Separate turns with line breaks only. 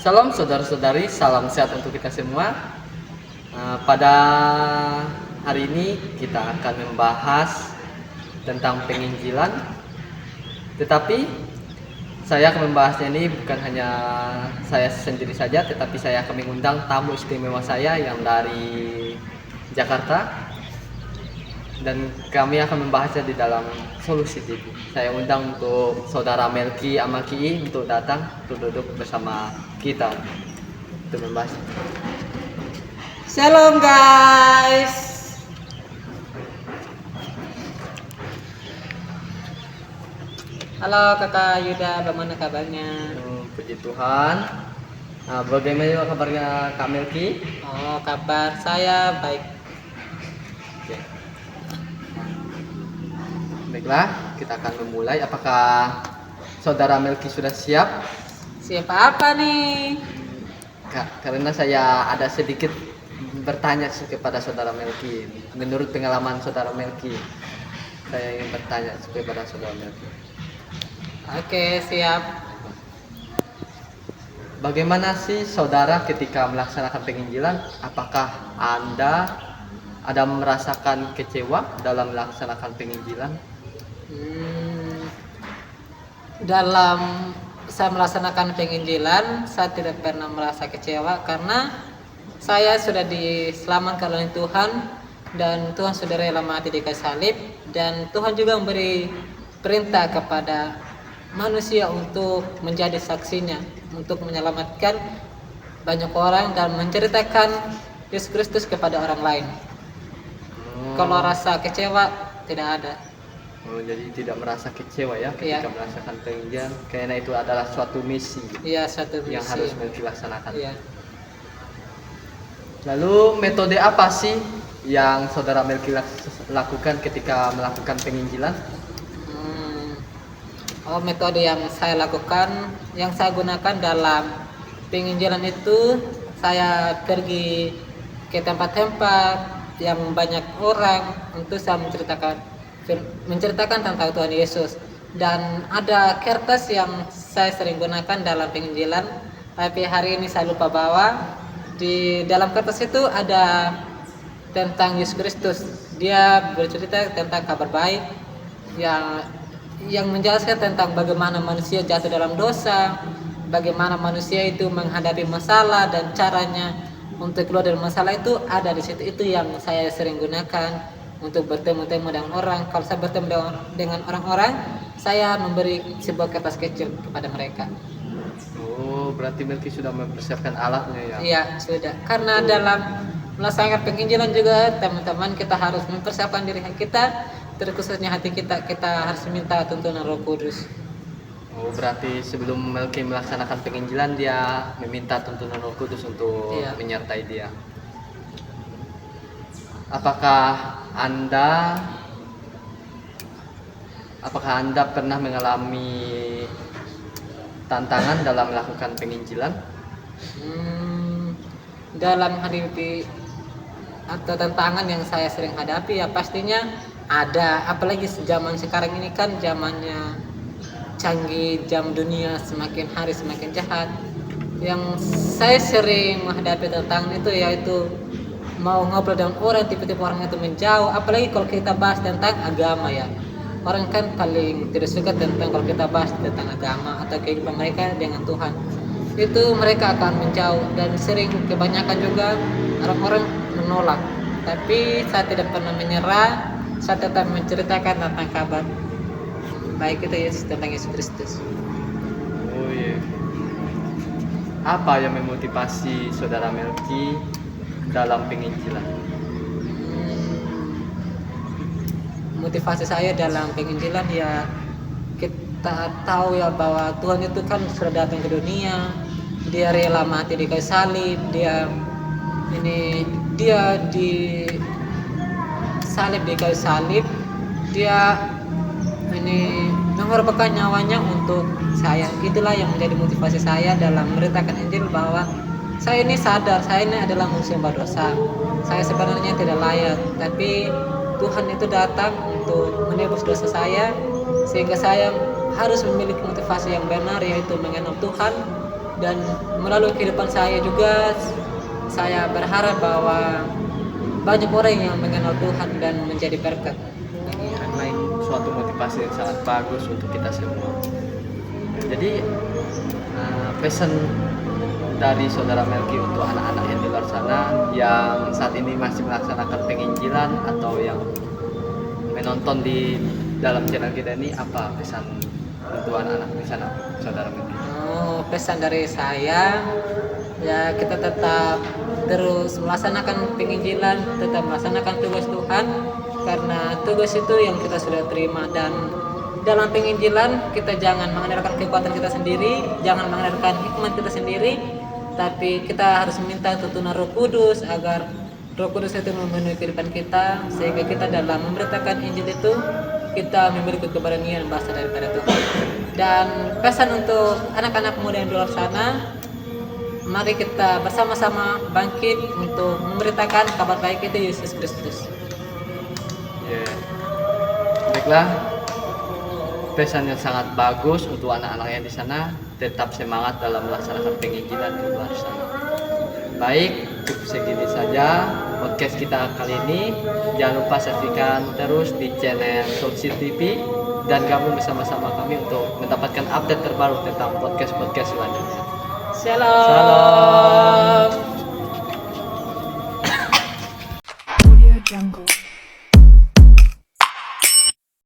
Salam saudara-saudari, salam sehat untuk kita semua. Pada hari ini kita akan membahas tentang penginjilan. Tetapi saya akan membahasnya ini bukan hanya saya sendiri saja, tetapi saya akan mengundang tamu istimewa saya yang dari Jakarta. Dan kami akan membahasnya di dalam Solusi TV. Saya undang untuk saudara Melki Amaki untuk datang, untuk duduk bersama kita untuk membahas.
Shalom guys. Halo kakak Yuda, bagaimana kabarnya?
Puji Tuhan. Bagaimana kabarnya Kak Melki?
Oh, kabar saya baik.
Oke. Baiklah, kita akan memulai. Apakah saudara Melki sudah siap?
Siapa apa nih?
Karena saya ada sedikit bertanya kepada saudara Melki. Menurut pengalaman saudara Melki, saya ingin bertanya kepada saudara Melki.
Oke, siap.
Bagaimana sih saudara ketika melaksanakan penginjilan? Apakah Anda ada merasakan kecewa dalam melaksanakan penginjilan?
Dalam saya melaksanakan penginjilan, saya tidak pernah merasa kecewa karena saya sudah diselamatkan oleh Tuhan dan Tuhan sudah rela mati di kayu salib, dan Tuhan juga memberi perintah kepada manusia untuk menjadi saksinya, untuk menyelamatkan banyak orang dan menceritakan Yesus Kristus kepada orang lain. Kalau rasa kecewa tidak ada.
Jadi tidak merasa kecewa ya ketika merasakan penginjilan, karena itu adalah suatu misi.
Iya, satu misi
yang harus dilaksanakan.
Iya.
Lalu metode apa sih yang saudara Melki lakukan ketika melakukan penginjilan?
Metode yang saya lakukan, yang saya gunakan dalam penginjilan itu, saya pergi ke tempat-tempat yang banyak orang untuk saya menceritakan tentang Tuhan Yesus. Dan ada kertas yang saya sering gunakan dalam penginjilan, tapi hari ini saya lupa bawa. Di dalam kertas itu ada tentang Yesus Kristus. Dia bercerita tentang kabar baik yang menjelaskan tentang bagaimana manusia jatuh dalam dosa, bagaimana manusia itu menghadapi masalah dan caranya untuk keluar dari masalah itu ada di situ. Itu yang saya sering gunakan untuk bertemu-temu dengan orang. Kalau saya bertemu dengan orang-orang, saya memberi sebuah kertas kecil kepada mereka.
Oh, berarti Melki sudah mempersiapkan alatnya ya?
Iya, sudah. Karena dalam melaksanakan penginjilan juga, teman-teman, kita harus mempersiapkan diri kita, terkhususnya hati kita harus minta tuntunan Roh Kudus.
Oh, berarti sebelum Melki melaksanakan penginjilan, dia meminta tuntunan Roh Kudus untuk menyertai dia. Apakah Anda pernah mengalami tantangan dalam melakukan penginjilan?
Dalam hadapi atau tantangan yang saya sering hadapi, ya pastinya ada. Apalagi zaman sekarang ini kan zamannya canggih, jam dunia semakin hari semakin jahat. Yang saya sering menghadapi tantangan itu yaitu mau ngobrol dengan orang, tiba-tiba orang itu menjauh. Apalagi kalau kita bahas tentang agama ya, orang kan paling tidak suka kalau kita bahas tentang agama atau kehidupan mereka dengan Tuhan. Itu mereka akan menjauh, dan sering kebanyakan juga orang-orang menolak. Tapi saya tidak pernah menyerah, saya tetap menceritakan tentang kabar baik itu tentang Yesus Kristus.
Oh iya. Apa yang memotivasi saudara Melki dalam penginjilan?
Motivasi saya dalam penginjilan ya, kita tahu ya bahwa Tuhan itu kan sudah datang ke dunia, dia rela mati di kayu salib, dia di salib di kayu salib, dia mengorbankan nyawanya untuk saya. Itulah yang menjadi motivasi saya dalam memberitakan Injil, bahwa saya ini sadar saya ini adalah manusia yang berdosa. Saya sebenarnya tidak layak, tapi Tuhan itu datang untuk menebus dosa saya, sehingga saya harus memiliki motivasi yang benar, yaitu mengenal Tuhan Dan melalui kehidupan saya juga, saya berharap bahwa banyak orang yang mengenal Tuhan dan menjadi berkat bagi orang lain.
Suatu motivasi yang sangat bagus untuk kita semua. Jadi pesan dari saudara Melki untuk anak-anak yang di luar sana yang saat ini masih melaksanakan penginjilan atau yang menonton di dalam channel kita ini, apa pesan untuk anak-anak di sana, saudara Melki?
Pesan dari saya, ya kita tetap terus melaksanakan penginjilan, tetap melaksanakan tugas Tuhan, karena tugas itu yang kita sudah terima. Dan dalam penginjilan kita jangan mengandalkan kekuatan kita sendiri, jangan mengandalkan hikmat kita sendiri, tapi kita harus meminta tuntunan Roh Kudus agar Roh Kudus itu memenuhi kehidupan kita, sehingga kita dalam memberitakan Injil itu kita memiliki keberanian bahasa daripada Tuhan. Dan pesan untuk anak-anak muda yang di luar sana, mari kita bersama-sama bangkit untuk memberitakan kabar baik itu Yesus Kristus.
Baiklah, pesan yang sangat bagus untuk anak-anak yang di sana. Tetap semangat dalam melaksanakan penginjilan di luar sana. Baik, cukup segini saja podcast kita kali ini. Jangan lupa saksikan terus di channel Soulseed TV dan gabung bersama-sama kami untuk mendapatkan update terbaru tentang podcast-podcast selanjutnya.
Shalom.